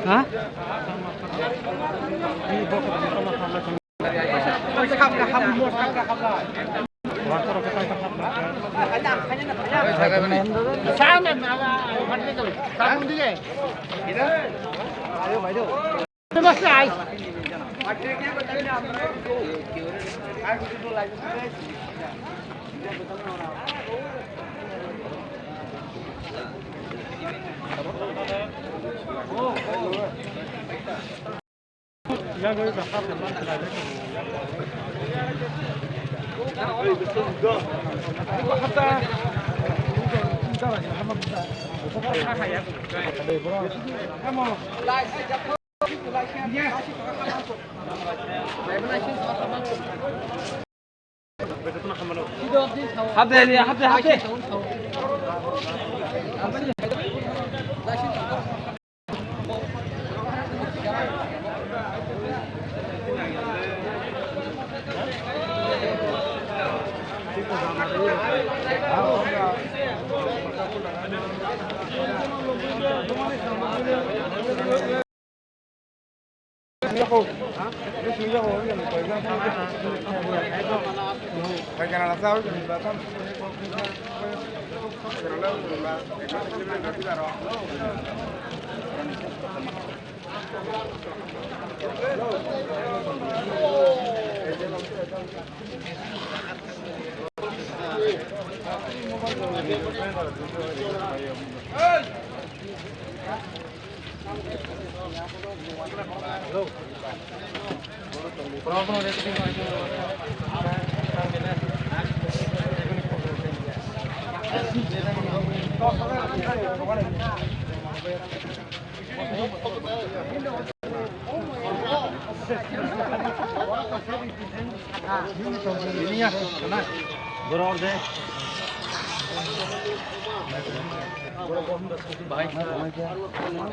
Hah?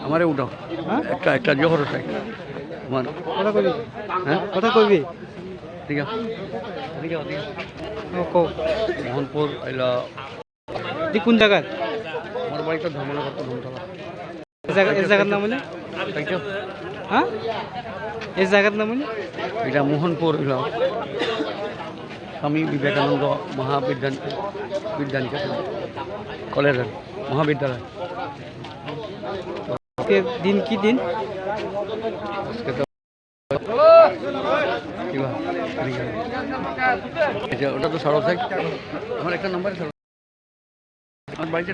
আমারে উঠাও একটা একটা জোহর চাই আমার কথা কইবি হ্যাঁ কথা কইবি ঠিক আছে ঠিক আছে কো মোহনপুর আইলা দি কোন জায়গা আমার বাড়িটা ধর্মনগর তো ধর্মতলা এই জায়গার নাম হইলো থ্যাংক ইউ হ্যাঁ এই জায়গার নাম হইলো এটা মোহনপুর হইল স্বামী বিবেকানন্দ বিদ্যানিকেতন কলেজ মহাবিদ্যালয় দিন কি দিন ওটা তো সড়ক থাকে আমার একটা নাম্বার আমার বাড়িতে